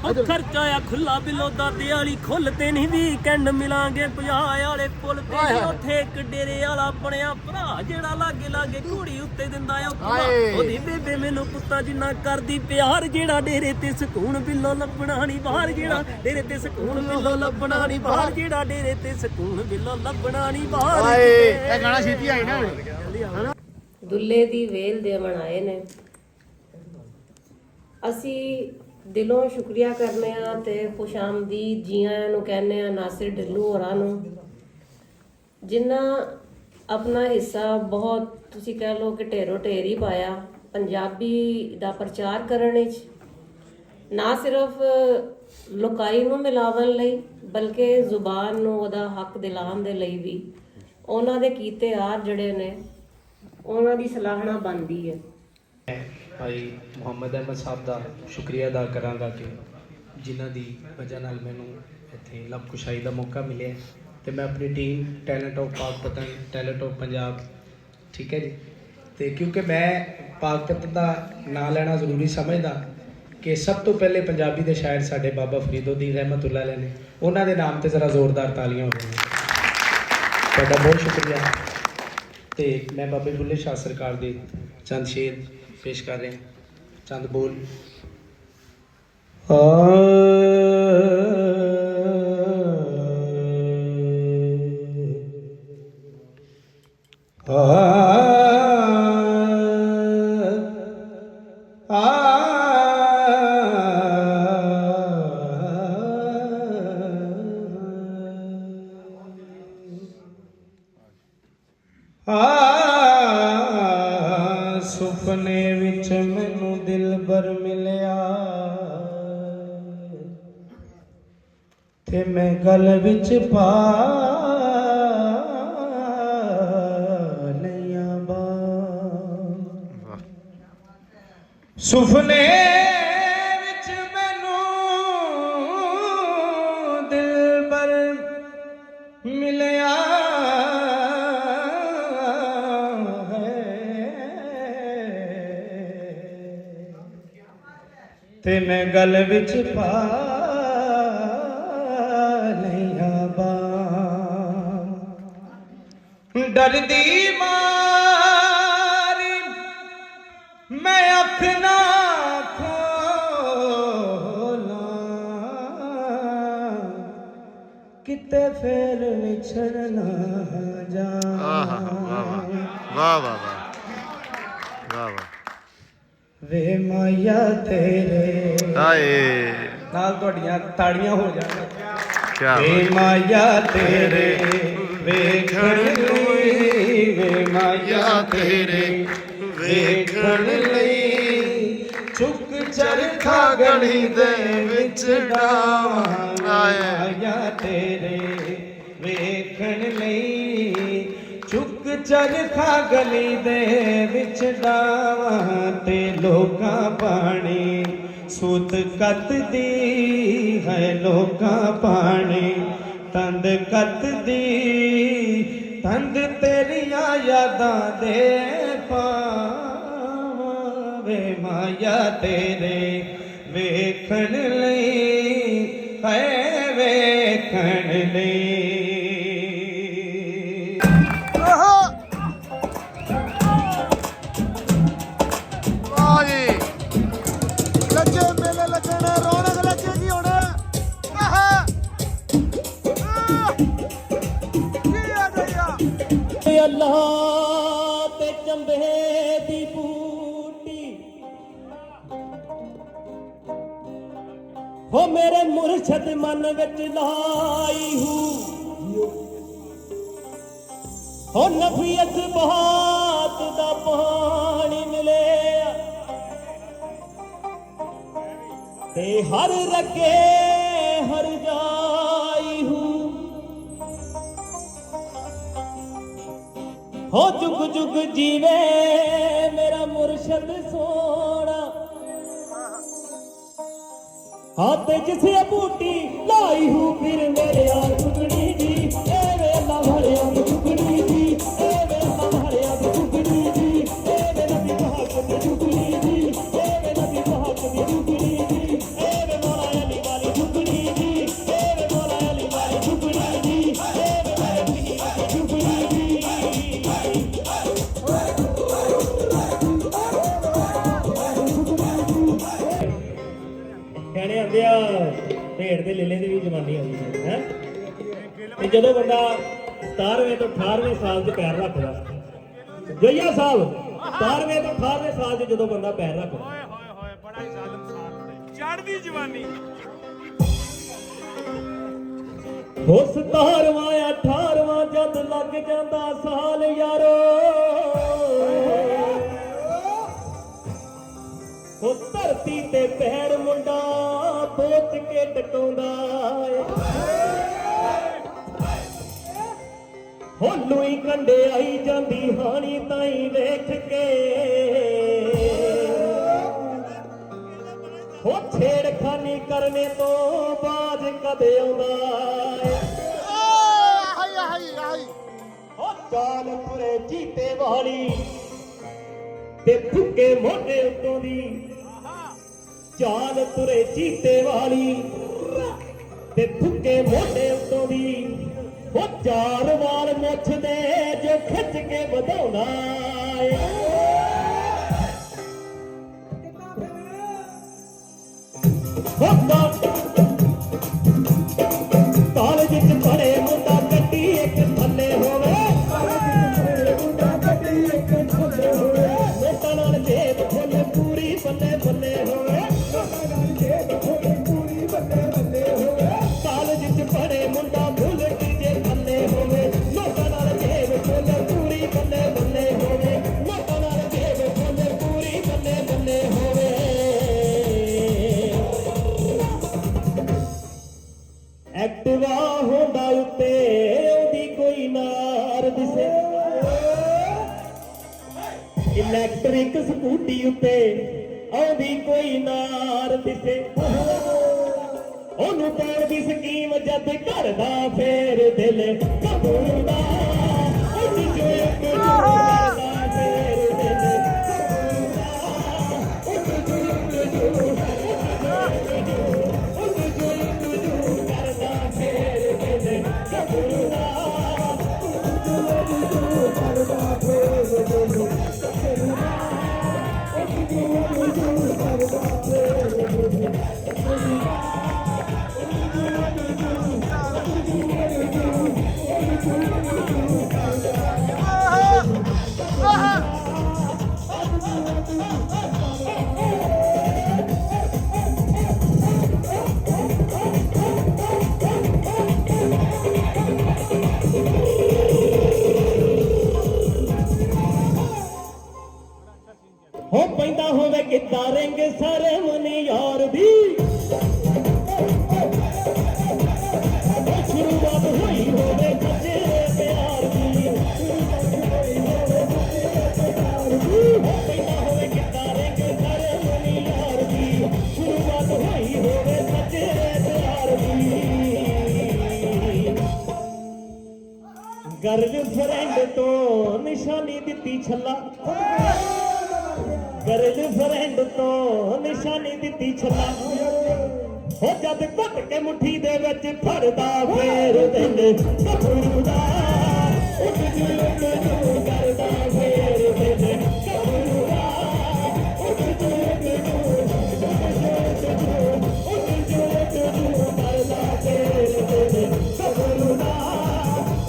ਉਹ ਖਰਚਾ ਆ ਖੁੱਲਾ ਬਿੱਲੋ ਦਾਦੇ ਵਾਲੀ ਖੁੱਲ ਤੇ ਨਹੀਂ ਵੀਕਐਂਡ ਮਿਲਾਂਗੇ 50 ਵਾਲੇ ਪੁੱਲ ਤੇ ਉੱਥੇ ਇੱਕ ਡੇਰੇ ਵਾਲਾ ਬਣਿਆ ਭਰਾ ਜਿਹੜਾ ਲਾਗੇ ਘੋੜੀ ਉੱਤੇ ਦਿੰਦਾ ਆ ਉਹਦੀ ਬੇਬੇ ਮੈਨੂੰ ਪੁੱਤਾਂ ਜਿੰਨਾ ਕਰਦੀ ਪਿਆਰ ਜਿਹੜਾ ਡੇਰੇ ਤੇ ਸਕੂਨ ਬਿੱਲੋ ਲੱਭਣਾ ਨਹੀਂ ਬਾਹਰ ਜਿਹੜਾ ਡੇਰੇ ਤੇ ਸਕੂਨ ਬਿੱਲੋ ਲੱਭਣਾ ਨਹੀਂ ਬਾਹਰ ਜਿਹੜਾ ਡੇਰੇ ਤੇ ਸਕੂਨ ਬਿੱਲੋ ਲੱਭਣਾ ਨਹੀਂ ਬਾਹਰ। ਇਹ ਗਾਣਾ ਛੇਤੀ ਆਈ ਨਾ ਦੁੱਲੇ ਦੀ ਵੇਲ ਦੇ ਮਨਾਏ ਨੇ। ਅਸੀਂ ਦਿਲੋਂ ਸ਼ੁਕਰੀਆ ਕਰਨੇ ਆ ਤੇ ਖੁਸ਼ਾਮਦੀਦ ਜੀ ਆਇਆਂ ਨੂੰ ਕਹਿੰਦੇ ਆ ਨਾਸਿਰ ਢਿੱਲੋਂ ਹੋਰਾਂ ਨੂੰ, ਜਿਨ੍ਹਾਂ ਆਪਣਾ ਹਿੱਸਾ ਬਹੁਤ ਤੁਸੀਂ ਕਹਿ ਲਓ ਕਿ ਢੇਰੋ ਢੇਰ ਹੀ ਪਾਇਆ ਪੰਜਾਬੀ ਦਾ ਪ੍ਰਚਾਰ ਕਰਨ ਵਿੱਚ, ਨਾ ਸਿਰਫ ਲੋਕਾਈ ਨੂੰ ਮਿਲਾਵਣ ਲਈ ਬਲਕਿ ਜ਼ੁਬਾਨ ਨੂੰ ਉਹਦਾ ਹੱਕ ਦਿਲਾਉਣ ਦੇ ਲਈ ਵੀ ਉਹਨਾਂ ਦੇ ਕੀਤੇ ਆਰ ਜਿਹੜੇ ਨੇ ਉਹਨਾਂ ਦੀ ਸਲਾਹਣਾ ਬਣਦੀ ਹੈ। ਭਾਈ ਮੁਹੰਮਦ ਅਹਿਮਦ ਸਾਹਿਬ ਦਾ ਸ਼ੁਕਰੀਆ ਅਦਾ ਕਰਾਂਗਾ ਕਿ ਜਿਨ੍ਹਾਂ ਦੀ ਵਜ੍ਹਾ ਨਾਲ ਮੈਨੂੰ ਇੱਥੇ ਲਬ ਕੁਸ਼ਾਈ ਦਾ ਮੌਕਾ ਮਿਲਿਆ ਤੇ ਮੈਂ ਆਪਣੀ team talent of Pakpattan, talent of Punjab, ਠੀਕ ਹੈ ਜੀ, ਤੇ ਕਿਉਂਕਿ ਮੈਂ ਪਾਕਪਤਨ ਦਾ ਨਾਂ ਲੈਣਾ ਜ਼ਰੂਰੀ ਸਮਝਦਾ ਕਿ ਸਭ ਤੋਂ ਪਹਿਲੇ ਪੰਜਾਬੀ ਦੇ ਸ਼ਾਇਰ ਸਾਡੇ ਬਾਬਾ ਫਰੀਦੁੱਦੀਨ ਰਹਿਮਤੁल्लाह अलैह ਨੇ, ਉਹਨਾਂ ਦੇ ਨਾਮ ਤੇ ਜ਼ਰਾ ਜ਼ੋਰਦਾਰ ਤਾਲੀਆਂ ਹੋਣ। ਤੁਹਾਡਾ ਬਹੁਤ ਸ਼ੁਕਰੀਆ। ਤੇ ਮੈਂ ਬਾਬੇ ਬੁੱਲੇ ਸ਼ਾਹ ਸਰਕਾਰ ਦੇ ਚੰਦ ਸ਼ੇਰ ਪੇਸ਼ ਕਰ ਰਿਹਾ, ਚੰਦ ਬੋਲ। ਸੁਪਨੇ ਵਿੱਚ ਮੈਨੂੰ ਦਿਲਬਰ ਮਿਲਿਆ ਤੇ ਮੈਂ ਗਲ ਵਿੱਚ ਪਾ ਲਈਆਂ ਬਾਂਹ। ਸੁਪਨੇ ਵਿੱਚ ਮੈਨੂੰ ਦਿਲਬਰ ਮਿਲਿਆ ਤੇ ਮੈਂ ਗਲ ਵਿੱਚ ਪਾ ਲਈਆਂ ਬਾਂਹ। ਡਰਦੀ ਮਾਰੀ ਮੈਂ ਅੱਖ ਨਾ ਖੋਲਾਂ, ਕਿਤੇ ਫੇਰ ਵਿਛੜ ਨਾ ਜਾ। ਵਾਹ ਵਾਹ ਵਾਹ ਵਾਹ। ਵੇ ਮਾਇਆ ਤੇਰੇ ਹਾਏ ਨਾਲ ਤੁਹਾਡੀਆਂ ਤਾੜੀਆਂ ਹੋ ਜਾਣ। ਕਿਆ ਵੇ ਮਾਇਆ ਤੇਰੇ ਵੇਖਣ ਲਈ, ਵੇ ਮਾਇਆ ਤੇਰੇ ਵੇਖਣ ਲਈ ਚੁੱਕ ਚਰਖਾ ਗਲੀ ਦੇ ਵਿੱਚ ਡਾਵਾਂ। ਮਾਇਆ ਤੇਰੇ ਵੇਖਣ ਲਈ ਚੁੱਕ ਚਰਖਾ ਗਲੀ ਦੇ ਵਿੱਚ ਡਾਵਾਂ। ਤੇ ਲੋਕਾਂ ਪਾਣੀ ਸੂਤ ਕੱਤਦੀ ਹੈ, ਲੋਕਾਂ ਪਾਣੀ ਤੰਦ ਕੱਤਦੀ। ਤੰਦ ਤੇਰੀਆਂ ਯਾਦਾਂ ਦੇ ਪਾਵਾਂ। ਵੇ ਮਾਇਆ ਤੇਰੇ ਵੇਖਣ ਲਈ ਹੈ, ਵੇਖਣ ਲਈ। ਅੱਲਾ ਤੇ ਚੰਬੇ ਦੀ ਬੂਟੀ ਹੋ ਮੇਰੇ ਮੁਰਸ਼ਦ ਮਨ ਵਿੱਚ ਲਾਈ ਹੂੰ। ਹੋ ਨਫੀ ਅਜ਼ਬਾਤ ਦਾ ਪਾਣੀ ਮਿਲਿਆ ਤੇ ਹਰ ਰਗੇ ਹਰ ਜਾਈ ਹੂੰ। ਹੋ ਜੁਗ ਜੁਗ ਜੀਵੇ ਮੇਰਾ ਮੁਰਸ਼ਦ ਸੋਹਣਾ। हाथ जिसे बूटी लाई हूँ फिर मेरे यार टुकड़ी जी ए वेला भरे अब टुकड़ी जी ए वेला भरे अब टुकड़ी जी ए वेला भी भाग की टुकड़ी जी ए वेला भी भाग की टुकड़ी जी ए वे मौला अली वाली टुकड़ी जी ए वे मौला अली वाली टुकड़ी जी ए वे मेरे पीर की टुकड़ी जी। कहने आंदे आ भेड़ दे लेले दी भी जवानी आउंदी है ते जदों बंदा 17वें तो 18वें साल च पैर रखदा जोइया साहब 17वें तो 18वें साल च जदों बंदा पैर रखदा ਓਏ ਹੋਏ ਹੋਏ ਬੜਾ ਹੀ ਜ਼ਾਲਮ ਸਾਲ ਚੜ੍ਹਦੀ ਜਵਾਨੀ ਹੋ 17ਵਾਂ 18ਵਾਂ ਜਦ ਲੱਗ ਜਾਂਦਾ ਸਾਲ ਯਾਰੋ ਹੋ ਧਰਤੀ ਤੇ ਪੈਰ ਮੁੰਡਾ ਪੋਚ ਕੇ ਟਕਾਉਂਦਾ ਏ ਹੋ ਲੂਈ ਕੰਡੇ ਆਈ ਜਾਂਦੀ ਹਾਣੀ ਤਾਈ ਵੇਖ ਕੇ ਹੋ ਛੇੜਖਾਨੀ ਕਰਨੇ ਤੋਂ ਬਾਜ ਕਦੇ ਆਉਂਦਾ ਏ ਹੋ ਚਾਲ ਤੁਰੇ ਜੀਤੇ ਵਾਲੀ ਤੇ ਫੁੱਕੇ ਮੋਢੇ ਉੱਤੋਂ ਦੀ ਚਾਲ ਤੁਰੇ ਚੀਤੇ ਵਾਲੀ ਤੇ ਥੁੱਕੇ ਮੋਢੇ ਉੱਤੋਂ ਦੀ ਉਹ ਚਾਰ ਵਾਲ ਮੁੱਛ ਦੇ ਜੋ ਖਿੱਚ ਕੇ ਵਧਾਉਂਦਾ ਏ ਕਾਲਜ ਚ ਪੜੇ ਮੁੰਡਾ ਗੱਡੀ ਇੱਕ ਥੱਲੇ ਹੋਵੇ ਨੋਟਾਂ ਨਾਲ ਜੇਬ ਖੁੱਲੇ ਪੂਰੀ ਬੱਲੇ ਬੱਲੇ ਹੋਵੇ ਕਾਲਜ ਚ ਪੜੇ ਮੁੰਡਾ ਬੁਲਟ ਜੇ ਥੱਲੇ ਹੋਵੇ ਨੋਟਾਂ ਨਾਲ ਜੇਬ ਖੁੱਲੇ ਪੂਰੀ ਬੱਲੇ ਬੱਲੇ ਹੋਵੇ ਨੋਟਾਂ ਨਾਲ ਜੇਬ ਖੁੱਲੇ ਪੂਰੀ ਬੱਲੇ ਬੱਲੇ ਹੋਵੇ ਐਕਟਿਵਾ ਹੁੰਦਾ ਉੱਤੇ ਉਹਦੀ ਕੋਈ ਨਾਰ ਦਿਸੇ ਇਲੈਕਟ੍ਰਿਕ ਸਕੂਟੀ ਉੱਤੇ ਉਹਦੀ ਕੋਈ ਨਾਰ ਦਿਸੇ ਉਹਨੂੰ ਪਾਉਣ ਦੀ ਸਕੀਮ ਜਦ ਘਰ ਦਾ ਫੇਰ ਦਿਲ ਘਬਰਦਾ ਉੱਡ ਜੋ ਇੱਕ ਜੋੜਾ ਫੇਰ ਦਿਲ ਹੋ ਪੈਂਦਾ ਹੋਵੇ ਕਿੱਦਾਂ ਰਿੰਗ ਸਰਮਨੀ ਯਾਰ ਦੀ ਸ਼ੁਰੂਆਤ ਹੋਈ ਹੋਵੇ ਸੱਚੇ ਪਿਆਰ ਦੀ ਹੋ ਪੈਂਦਾ ਹੋਵੇ ਕਿੱਦਾਂ ਰਿੰਗ ਸਰਮਨੀ ਯਾਰ ਦੀ ਸ਼ੁਰੂਆਤ ਹੋਈ ਹੋਵੇ ਸੱਚੇ ਪਿਆਰ ਦੀ ਗਰਲ ਫਰੈਂਡ ਤੋਂ ਨਿਸ਼ਾਨੀ ਦਿੱਤੀ ਛੱਲਾ ਗਰਲ ਫਰੈਂਡ ਤੋਂ ਨਿਸ਼ਾਨੀ ਦਿੱਤੀ ਛੱਲਾ ਹੋ ਜਦ ਘੁੱਟ ਕੇ ਮੁੱਠੀ ਦੇ ਵਿੱਚ ਫੜਦਾ ਫੇਰ ਦਿਲ ਘਬਰਦਾ ਉੱਡ ਜੂ ਕਰਦਾ ਫੇਰ ਦਿਲ ਘਬਰਦਾ ਉੱਡ ਜੂ ਕਰਦਾ ਫੇਰ ਦਿਲ ਘਬਰਦਾ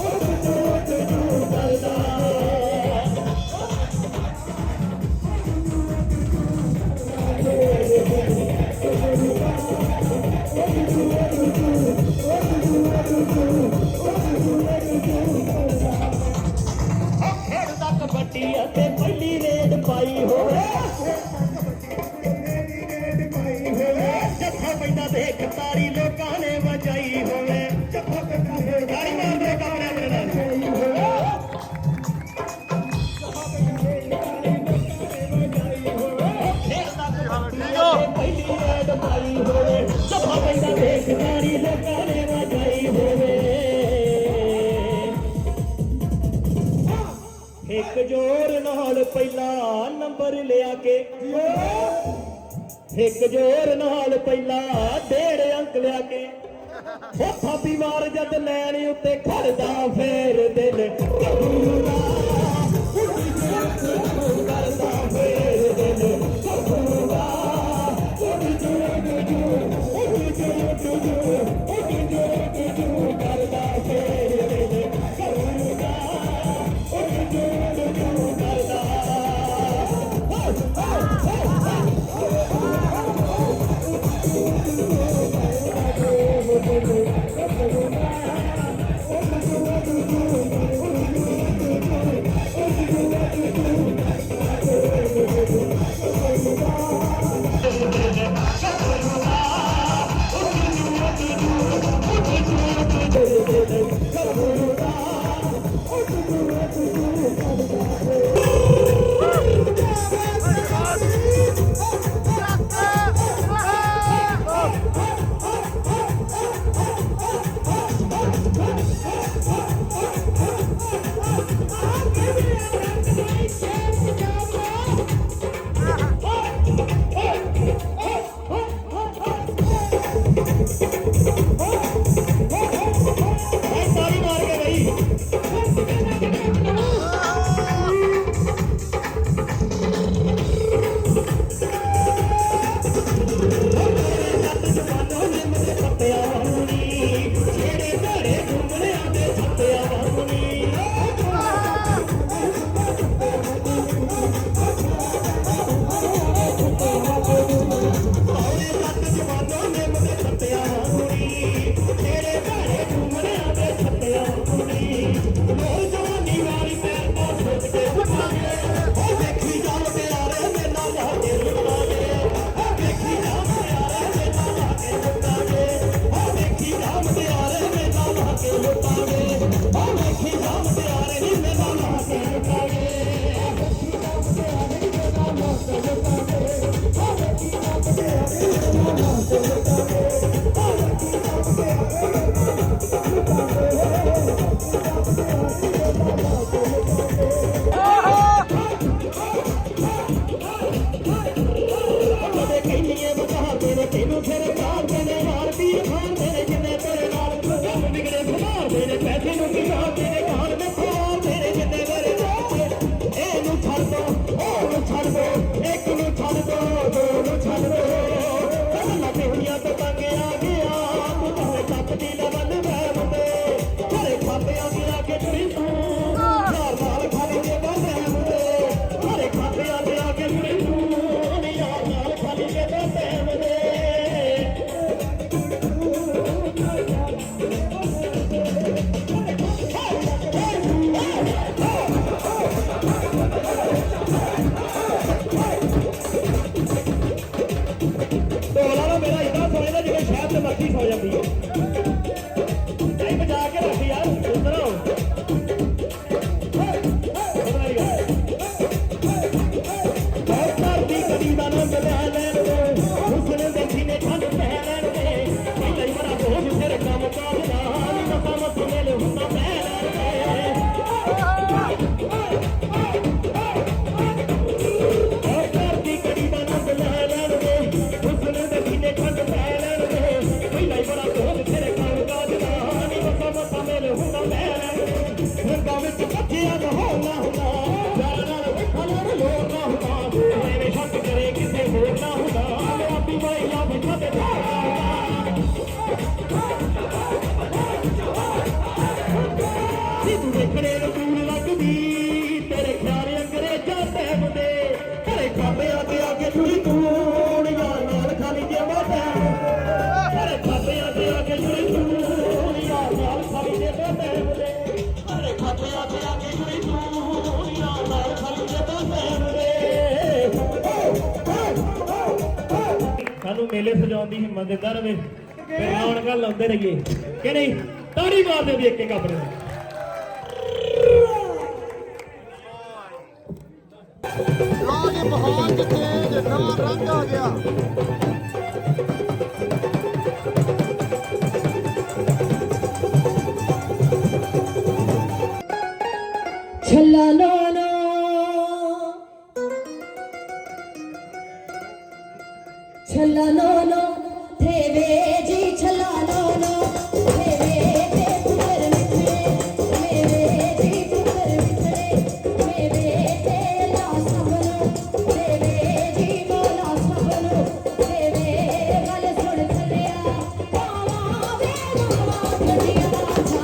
ਉੱਡ ਜੂ ਕਰਦਾ ਖੇਡਦਾ ਕਬੱਡੀ ਅਤੇ ਪਹਿਲੀ ਰੇਡ ਪਾਈ ਹੋਵੇ ਜੱਫਾ ਪੈਂਦਾ ਦੇਖ ਤਾਰੀ ਲੋਕਾਂ ਨੇ ਵਜਾਈ ਹੋਵੇ ਤਾਰੀ ਮਾਰਦੇ ਕਾਮਰੇ ਮੇਰੇ ਪਹਿਲੀ ਰੇਡ ਪਾਈ ਹੋਵੇ ਜੱਫਾ ਪੈਂਦਾ ਦੇਖ ਤਾਰੀ ਲੋਕਾਂ ਨੇ ਵਜਾਈ ਹੋਵੇ ਇੱਕ ਜੋਰ ਨਾਲ ਪਹਿਲਾ ਨੰਬਰ ਲਿਆ ਕੇ ਇੱਕ ਜੋਰ ਨਾਲ ਪਹਿਲਾ 1.5 ਅੰਕ ਲਿਆ ਕੇ ਉਹ ਥਾਪੀ ਮਾਰ ਜਦ ਲੈਣ ਉੱਤੇ ਖੜਦਾ ਫੇਰ ਦਿਲ ਘਬਰਦਾ ਕਰਦਾ ਫੇਰ ਦਿਲ ਘਬਰਦਾ ਕਰਦਾ ਫੇਰ ਦਿਲ ਘਬਰਦਾ ਨਹੀਂ ਬਚਾ ਕੇ ਰੱਖ ਯਾਰ ਸੁਣੋ ਧਰਤੀ ਕਦੀ ਦਾ ਨੰਦ ਲੈ ਲੈਣ ਦੇ ਹੁਸਨ ਦੇ ਸੀਨੇ ਠੰਡ ਪੈ ਲੈਣ ਦੇ ਪਹਿਲਾਂ ਹੀ ਬੜਾ ਬੋਝ ਤੇਰੇ ਕੰਮ ਕਾਜ ਦਾ ਨੀ ਮਸਾ ਮਸ ਮੇਲ ਹੁੰਦਾ ਪੈ ਲੈਣ ਦੇ ਧਰਤੀ ਕਦੀ ਦਾ ਨੰਦ ਲੈ ਲੈਣ ਦੇ ਹੁਸਨ ਦੇ ਸੀਨੇ ਠੰਡ ਪੈ ਲੈਣ ਦੇ ਪਹਿਲਾਂ ਹੀ ਬੜਾ ਬੋਝ ਤੇਰੇ ਕੰਮ ਕਾਜ ਦਾ ਨੀ ਮਸਾ ਮਸ ਮੇਲ ਹੁੰਦਾ ਪੈ ਲੈਣ ਦੇ ਰੰਗਾਂ ਵਿੱਚ ਬੱਚਿਆਂ ਦਾ ਹੋਣਾ ਹੁੰਦਾ ਯਾਰ ਨਾਲ ਵੇਖਾਂ ਨਾਲ ਲੋਰ ਨਾ ਹੁੰਦਾ ਐਵੇਂ ਸ਼ੱਕ ਕਰੇ ਕਿਸੇ ਹੋਰ ਨਾ ਹੁੰਦਾ ਆਪੀ ਵਾਈਆ ਬਿਠਾ ਤੇ ਤੂੰ ਦੇਖਣੇ ਨੂੰ ਦੂਰ ਲੱਗਦੀ ਤੇਰੇ ਖਿਆਲ ਅੰਗਰੇਜ਼ਾਂ ਟੈਮ ਦੇ ਘਰੇ ਖਾਬਿਆਂ ਦੇ ਆਗੇ ਜੁੜੀ ਤੂੰ ਯਾਰ ਨਾਲ ਖਾਲੀ ਜੇ ਵਾਟਾ ਘਰੇ ਖਾਬਿਆਂ ਦੇ ਆਗੇ ਜੁੜੀ ਤੂੰ ਯਾਰ ਨਾਲ ਖਾਲੀ ਜੇ ਵਾਟਾ ਘਰੇ ਖਾਬਿਆਂ ਦੇ ਆਗੇ ਜੁੜੀ ਤੂੰ ਯਾਰ ਨਾਲ ਖਾਲੀ ਜੇ ਵਾਟਾ ਸਾਨੂੰ ਮੇਲੇ ਸਜਾਉਣ ਦੀ ਹਿੰਮਤ ਦਿੰਦਾ ਰਵੇ ਤੇ ਰੌਣਕਾਂ ਲਾਉਂਦੇ ਰਹੀਏ ਕਿ ਨਹੀਂ ਤਾੜੀ ਮਾਰਦੇ ਵੀ ਇੱਕ ਇੱਕ ਆਪਣੇ ਨੂੰ ਲਓ ਜੀ ਮਾਹੌਲ ਚ ਚੇਂਜ ਨਵਾਂ ਰੰਗ ਆ ਗਿਆ ਛੱਲਾ ਲੋਨਾ ਛੱਲਾ ਲੋਨਾ ਥੇਵੇ ਜੀ ਛੱਲਾ ਲੋਨਾ ਥੇਵੇ ਤੇ ਪੁੱਤਰ ਮਿੱਠੜੇ ਮੇਰੇ ਜੀ ਪੁੱਤਰ ਮਿੱਠੜੇ ਮੇਰੇ ਤੇ ਲਾ ਸਭਨੋ ਥੇਵੇ ਜੀ ਬੋਲਾ ਸਭਨੋ ਥੇਵੇ ਗੱਲ ਸੁਣ ਚੱਲਿਆ ਪਾਵਾਂ ਵੇ ਮਾਵਾ ਗੱਡੀਆਂ ਛਾ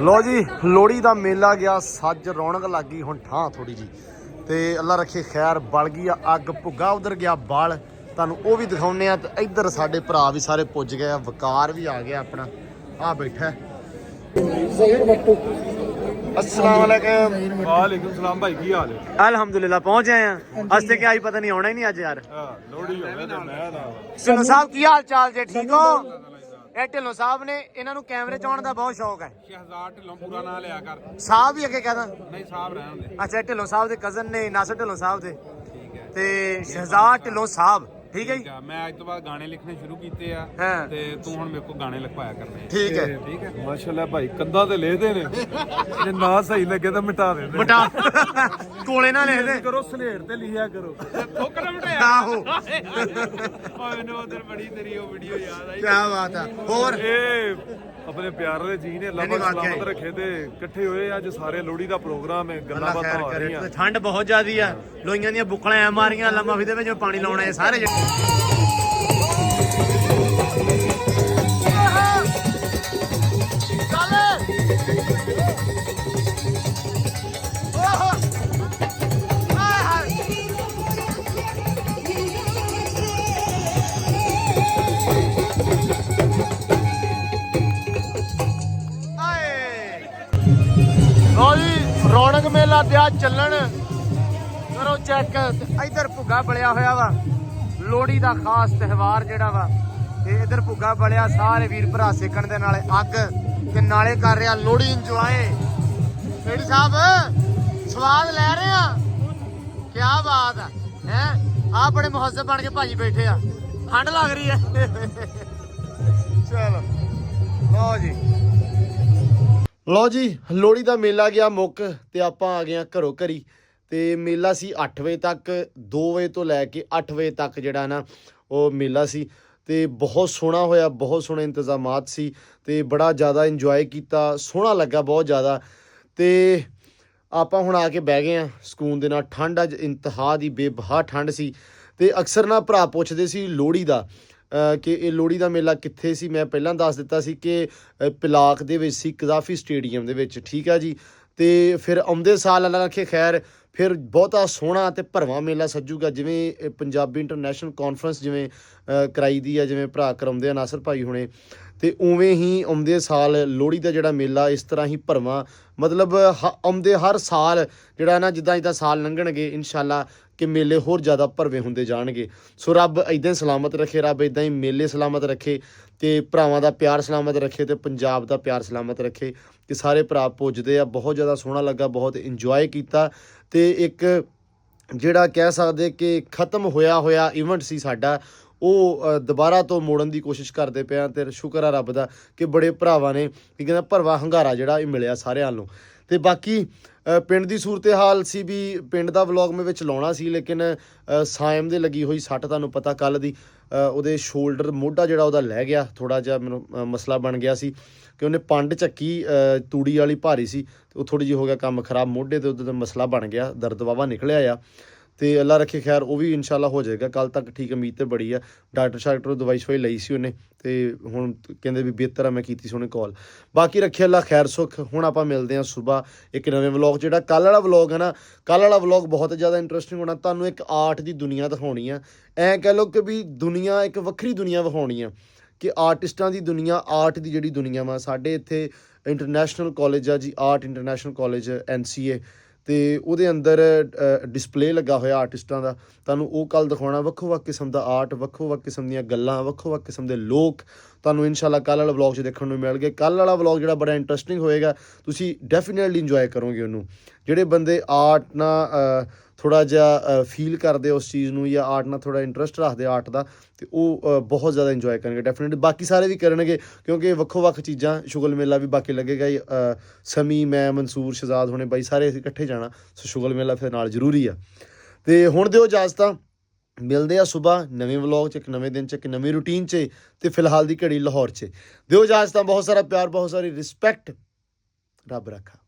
ਲੋ ਜੀ ਲੋਹੜੀ ਦਾ ਮੇਲਾ ਗਿਆ ਸੱਜ ਰੌਣਕ ਲੱਗ ਗਈ ਹੁਣ ਠਾਂ ਥੋੜੀ ਜੀ ਤੇ ਅੱਲਾ ਰੱਖੇ ਖੈਰ ਬਲ ਗਈ ਆ ਅੱਗ ਭੁੱਗਾ ਉਧਰ ਗਿਆ ਬਾਲ ਤੁਹਾਨੂੰ ਉਹ ਵੀ ਦਿਖਾਉਨੇ ਆ ਤੇ ਇੱਧਰ ਸਾਡੇ ਭਰਾ ਵੀ ਸਾਰੇ ਪੁੱਜ ਗਏ ਆ ਵਕਾਰ ਵੀ ਆ ਗਿਆ ਆਪਣਾ ਆ ਬੈਠਾ अस्सलाम वालेकुम वालेकुम सलाम भाई की हाल है अल्हम्दुलिल्लाह पहुंच आए हैं आज से क्या आई पता नहीं होना ही नहीं आज यार लोहड़ी होवे ते मैं ना ਢਿੱਲੋਂ ਸਾਹਿਬ ਕੀ ਹਾਲ ਚਾਲ ਜੇ ਠੀਕ ਹੋ ਇਹ ਢਿੱਲੋਂ ਸਾਹਿਬ ਨੇ ਇਹਨਾਂ ਨੂੰ ਕੈਮਰੇ ਚ ਆਉਣ ਦਾ ਬਹੁਤ ਸ਼ੌਕ ਹੈ शहजाद ढिल्लों पूरा ना लिया कर ਸਾਹਿਬ ਵੀ ਅੱਗੇ ਕਹਿੰਦਾ नहीं साहब रहने दे ਅੱਛਾ ਢਿੱਲੋਂ ਸਾਹਿਬ ਦੇ ਕਜ਼ਨ ਨੇ ਨਾਸਰ ਢਿੱਲੋਂ ਸਾਹਿਬ ਦੇ ਤੇ ਸ਼ਹਿਜ਼ਾਦ ਢਿੱਲੋਂ ਸਾਹਿਬ ਠੀਕ ਹੈ ਜੀ मैं आज तो बाद गाने लिखने शुरू कीते आ ਹਾਂ ते तू हुन मेरे को गाने लिखवाया करने ਠੀਕ ਹੈ ठीक है माशाल्लाह भाई कंधा ते लेदे ने जे ना सही लगे तो मिटा दे ਮਟਾ ਕੋਲੇ ਨਾ ਲਿਖ ਦੇ करो स्लेट ते लिया करो ठोकर मिटाया ਆਹੋ ओए नो उधर बड़ी तेरी वो वीडियो याद आई ਕੀ ਬਾਤ ਹੈ ਹੋਰ ਇਹ ਆਪਣੇ ਪਿਆਰ ਵਾਲੇ ਜੀ ਨੇ ਅੱਲਾਹ ਨਹੀਂ, ਪਾਕ ਵਾਕਿਆ ਸਲਾਮਤ ਰੱਖੇ ਤੇ ਇਕੱਠੇ ਹੋਏ ਅੱਜ ਸਾਰੇ ਲੋਹੜੀ ਦਾ ਪ੍ਰੋਗਰਾਮ ਹੈ ਗੱਲਾਂ ਅੱਲਾ ਬਾਤਾਂ ਖੈਰ ਹੋ ਕਰੇ ਰਹੀਆਂ ਤੇ ਠੰਡ ਬਹੁਤ ਜ਼ਿਆਦੀ ਆ ਲੋਈਆਂ ਦੀਆਂ ਬੁੱਕਲਾਂ ਐ ਮਾਰੀਆਂ ਲੰਮਾ ਵੀ ਦੇ ਵਿੱਚ ਪਾਣੀ ਲਾਉਣਾ ਹੈ ਸਾਰੇ ਰੌਣਕ ਮੇਲਾ ਪਿਆ ਚੱਲਣ ਕਰੋ ਚੈੱਕ ਇੱਧਰ ਭੁੱਗਾ ਬਲਿਆ ਹੋਇਆ ਵਾ ਲੋਹੜੀ ਦਾ ਖਾਸ ਤਿਉਹਾਰ ਜਿਹੜਾ ਵਾ ਤੇ ਇੱਧਰ ਭੁੱਗਾ ਬਲਿਆ ਸਾਰੇ ਵੀਰ ਭਰਾ ਸੇਕਣ ਦੇ ਨਾਲੇ ਅੱਗ ਤੇ ਨਾਲੇ ਕਰ ਰਿਹਾ ਲੋਹੜੀ ਇੰਜੋਏ ਫੇੜੀ ਸਾਹਿਬ ਸਵਾਦ ਲੈ ਰਹੇ ਆ ਕੀ ਬਾਤ ਹੈ ਆ ਬੜੇ ਮੁਹੱਜ਼ਬ ਬਣ ਕੇ ਭਾਜੀ ਬੈਠੇ ਆ ਠੰਡ ਲੱਗ ਰਹੀ ਹੈ ਚਲੋ ਲਓ ਜੀ ਲੋਹੜੀ ਦਾ ਮੇਲਾ ਗਿਆ ਮੁੱਕ ਤੇ ਆਪਾਂ ਆ ਗਏ ਆ ਘਰੋਂ ਘਰੀ ਤੇ ਮੇਲਾ ਸੀ 8 ਵਜੇ ਤੱਕ 2 ਵਜੇ ਤੋਂ ਲੈ ਕੇ 8 ਵਜੇ ਤੱਕ ਜਿਹੜਾ ਨਾ ਉਹ ਮੇਲਾ ਸੀ ਤੇ ਬਹੁਤ ਸੋਹਣਾ ਹੋਇਆ ਬਹੁਤ ਸੋਹਣੇ ਇੰਤਜ਼ਾਮਾਤ ਸੀ ਤੇ ਬੜਾ ਜ਼ਿਆਦਾ ਇੰਜੋਏ ਕੀਤਾ ਸੋਹਣਾ ਲੱਗਾ ਬਹੁਤ ਜ਼ਿਆਦਾ ਤੇ ਆਪਾਂ ਹੁਣ ਆ ਕੇ ਬਹਿ ਗਏ ਆ ਸਕੂਨ ਦੇ ਨਾਲ ਠੰਡ ਅੱਜ ਇੰਤਹਾ ਦੀ ਬੇਬਹਾ ਠੰਡ ਸੀ ਤੇ ਅਕਸਰ ਨਾ ਭਰਾ ਪੁੱਛਦੇ ਸੀ ਲੋਹੜੀ ਦਾ ਕਿ ਇਹ ਲੋਹੜੀ ਦਾ ਮੇਲਾ ਕਿੱਥੇ ਸੀ ਮੈਂ ਪਹਿਲਾਂ ਦੱਸ ਦਿੱਤਾ ਸੀ ਕਿ ਪਿਲਾਕ ਦੇ ਵਿੱਚ ਸੀ ਕਜ਼ਾਫੀ ਸਟੇਡੀਅਮ ਦੇ ਵਿੱਚ ਠੀਕ ਆ ਜੀ ਤੇ ਫਿਰ ਆਉਂਦੇ ਸਾਲ ਅੱਲਾ ਰੱਖੇ ਖੈਰ ਫਿਰ ਬਹੁਤਾ ਸੋਹਣਾ ਤੇ ਭਰਵਾਂ ਮੇਲਾ ਸੱਜੂਗਾ ਜਿਵੇਂ ਪੰਜਾਬੀ ਇੰਟਰਨੈਸ਼ਨਲ ਕਾਨਫਰੰਸ ਜਿਵੇਂ ਕਰਾਈ ਦੀ ਆ ਜਿਵੇਂ ਭਰਾ ਕਰਾਉਂਦੇ ਆ ਨਾਸਰ ਭਾਈ ਹੁਣੇ ਤੇ ਉਵੇਂ ਹੀ ਆਉਂਦੇ ਸਾਲ ਲੋਹੜੀ ਦਾ ਜਿਹੜਾ ਮੇਲਾ ਇਸ ਤਰ੍ਹਾਂ ਹੀ ਭਰਵਾਂ ਮਤਲਬ ਆਉਂਦੇ ਹਰ ਸਾਲ ਜਿਹੜਾ ਨਾ ਜਿੱਦਾਂ ਜਿੱਦਾਂ ਸਾਲ ਲੰਘਣਗੇ ਇਨਸ਼ਾਅੱਲਾ ਕਿ ਮੇਲੇ ਹੋਰ ਜ਼ਿਆਦਾ ਭਰਵੇਂ ਹੁੰਦੇ ਜਾਣਗੇ ਸੋ ਰੱਬ ਇੱਦਾਂ ਹੀ ਸਲਾਮਤ ਰੱਖੇ ਰੱਬ ਇੱਦਾਂ ਹੀ ਮੇਲੇ ਸਲਾਮਤ ਰੱਖੇ ਤੇ ਭਰਾਵਾਂ ਦਾ ਪਿਆਰ ਸਲਾਮਤ ਰੱਖੇ ਤੇ ਪੰਜਾਬ ਦਾ ਪਿਆਰ ਸਲਾਮਤ ਰੱਖੇ ਕਿ ਸਾਰੇ ਭਰਾ ਪੁੱਜਦੇ ਆ ਬਹੁਤ ਜ਼ਿਆਦਾ ਸੋਹਣਾ ਲੱਗਾ ਬਹੁਤ ਇੰਜੋਏ ਕੀਤਾ ਤੇ ਇੱਕ ਜਿਹੜਾ ਕਹਿ ਸਕਦੇ ਕਿ ਖਤਮ ਹੋਇਆ ਇਵੈਂਟ ਸੀ ਸਾਡਾ ਉਹ ਦੁਬਾਰਾ ਤੋਂ ਮੋੜਨ ਦੀ ਕੋਸ਼ਿਸ਼ ਕਰਦੇ ਪਏ ਆ ਤੇ ਸ਼ੁਕਰ ਆ ਰੱਬ ਦਾ ਕਿ ਬੜੇ ਭਰਾਵਾਂ ਨੇ ਕੀ ਕਹਿੰਦਾ ਭਰਵਾ ਹੰਗਾਰਾ ਜਿਹੜਾ ਇਹ ਮਿਲਿਆ ਸਾਰਿਆਂ ਨੂੰ ਤੇ ਬਾਕੀ ਪਿੰਡ ਦੀ ਸੂਰਤ ਹਾਲ ਸੀ ਵੀ ਪਿੰਡ ਦਾ ਵਲੌਗ ਮੈਂ ਵਿੱਚ ਲਾਉਣਾ ਸੀ ਲੇਕਿਨ ਸਾਇਮ ਦੇ ਲੱਗੀ ਹੋਈ ਸੱਟ ਤੁਹਾਨੂੰ ਪਤਾ ਕੱਲ ਦੀ ਉਹਦੇ ਸ਼ੋਲਡਰ ਮੋਢਾ ਜਿਹੜਾ ਉਹਦਾ ਲੈ ਗਿਆ ਥੋੜਾ ਜਿਹਾ ਮੈਨੂੰ ਮਸਲਾ ਬਣ ਗਿਆ ਸੀ ਕਿ ਉਹਨੇ ਪੰਡ ਚੱਕੀ ਤੂੜੀ ਵਾਲੀ ਭਾਰੀ ਸੀ ਤੇ ਉਹ ਥੋੜੀ ਜਿਹੀ ਹੋ ਗਿਆ ਕੰਮ ਖਰਾਬ ਮੋਢੇ ਤੇ ਉਹਦਾ ਮਸਲਾ ਬਣ ਗਿਆ ਦਰਦ ਵਾਵਾ ਨਿਕਲਿਆ ਆ ਤੇ ਅੱਲਾ ਰੱਖੇ ਖੈਰ ਉਹ ਵੀ ਇਨਸ਼ਾਅੱਲਾ ਹੋ ਜਾਏਗਾ ਕੱਲ ਤੱਕ ਠੀਕ ਉਮੀਦ ਤੇ ਬੜੀ ਆ ਡਾਕਟਰ ਦਵਾਈ ਸ਼ਵਾਈ ਲਈ ਸੀ ਉਹਨੇ ਤੇ ਹੁਣ ਕਹਿੰਦੇ ਵੀ ਬਿਹਤਰ ਆ ਮੈਂ ਕੀਤੀ ਸੀ ਉਹਨੇ ਕਾਲ ਬਾਕੀ ਰੱਖੇ ਅੱਲਾ ਖੈਰ ਸੁੱਖ ਹੁਣ ਆਪਾਂ ਮਿਲਦੇ ਹਾਂ ਸਵੇਰ ਇੱਕ ਨਵੇਂ ਵਲੌਗ ਜਿਹੜਾ ਕੱਲ ਵਾਲਾ ਵਲੌਗ ਹੈ ਨਾ ਕੱਲ ਵਾਲਾ ਵਲੌਗ ਬਹੁਤ ਜ਼ਿਆਦਾ ਇੰਟਰਸਟਿੰਗ ਹੋਣਾ ਤੁਹਾਨੂੰ ਇੱਕ ਆਰਟ ਦੀ ਦੁਨੀਆ ਦਿਖਾਉਣੀ ਆ ਐਂ ਕਹਿ ਲਓ ਕਿ ਵੀ ਦੁਨੀਆ ਇੱਕ ਵੱਖਰੀ ਦੁਨੀਆ ਵਿਖਾਉਣੀ ਆ ਕਿ ਆਰਟਿਸਟਾਂ ਦੀ ਦੁਨੀਆ ਆਰਟ ਦੀ ਜਿਹੜੀ ਦੁਨੀਆ ਵਾ ਸਾਡੇ ਇੱਥੇ ਇੰਟਰਨੈਸ਼ਨਲ ਕਾਲਜ ਆ ਜੀ ਆਰਟ ਇੰਟਰਨੈਸ਼ਨਲ ਕਾਲਜ NCA ਤੇ ਉਹਦੇ ਅੰਦਰ ਡਿਸਪਲੇ ਲੱਗਾ ਹੋਇਆ ਆਰਟਿਸਟਾਂ ਦਾ ਤੁਹਾਨੂੰ ਉਹ ਕੱਲ ਦਿਖਾਉਣਾ ਵੱਖੋ ਵੱਖ ਕਿਸਮ ਦਾ ਆਰਟ ਵੱਖੋ ਵੱਖ ਕਿਸਮ ਦੀਆਂ ਗੱਲਾਂ ਵੱਖੋ ਵੱਖ ਕਿਸਮ ਦੇ ਲੋਕ ਤੁਹਾਨੂੰ ਇਨਸ਼ਾਅੱਲਾ ਕੱਲ੍ਹ ਵਾਲਾ ਵਲੌਗ 'ਚ ਦੇਖਣ ਨੂੰ ਮਿਲਣਗੇ ਕੱਲ੍ਹ ਵਾਲਾ ਵਲੌਗ ਜਿਹੜਾ ਬੜਾ ਇੰਟਰਸਟਿੰਗ ਹੋਏਗਾ ਤੁਸੀਂ ਡੈਫੀਨੇਟਲੀ ਇੰਜੋਏ ਕਰੋਗੇ ਉਹਨੂੰ ਜਿਹੜੇ ਬੰਦੇ ਆਰਟ ਨਾਲ ਥੋੜ੍ਹਾ ਜਿਹਾ ਫੀਲ ਕਰਦੇ ਉਸ ਚੀਜ਼ ਨੂੰ ਜਾਂ ਆਰਟ ਨਾਲ ਥੋੜ੍ਹਾ ਇੰਟਰਸਟ ਰੱਖਦੇ ਆਰਟ ਦਾ ਤੇ ਉਹ ਬਹੁਤ ਜ਼ਿਆਦਾ ਇੰਜੋਏ ਕਰਨਗੇ ਡੈਫੀਨੇਟਲੀ ਬਾਕੀ ਸਾਰੇ ਵੀ ਕਰਨਗੇ ਕਿਉਂਕਿ ਵੱਖੋ ਵੱਖ ਚੀਜ਼ਾਂ ਸ਼ੁਗਲ ਮੇਲਾ ਵੀ ਬਾਕੀ ਲੱਗੇਗਾ ਹੀ ਸਮੀ ਮੈਂ ਮਨਸੂਰ ਸ਼ਹਜ਼ਾਦ ਹੋਣੇ ਬਾਈ ਸਾਰੇ ਅਸੀਂ ਇਕੱਠੇ ਜਾਣਾ ਸੋ ਸ਼ੁਗਲ ਮੇਲਾ ਫਿਰ ਨਾਲ ਜ਼ਰੂਰੀ ਆ ਤੇ ਹੁਣ ਦਿਓ ਇਜਾਜ਼ਤਾਂ ਮਿਲਦੇ ਆ ਸਵੇਰ ਨਵੇਂ ਵਲੌਗ 'ਚ ਇੱਕ ਨਵੇਂ ਦਿਨ 'ਚ ਇੱਕ ਨਵੀਂ ਰੂਟੀਨ 'ਚ ਤੇ ਫਿਲਹਾਲ ਦੀ ਘੜੀ ਲਾਹੌਰ 'ਚ ਦਿਓ ਇਜਾਜ਼ਤਾਂ ਬਹੁਤ ਸਾਰਾ ਪਿਆਰ ਬਹੁਤ ਸਾਰੀ ਰਿਸਪੈਕਟ ਰੱਬ ਰੱਖਾ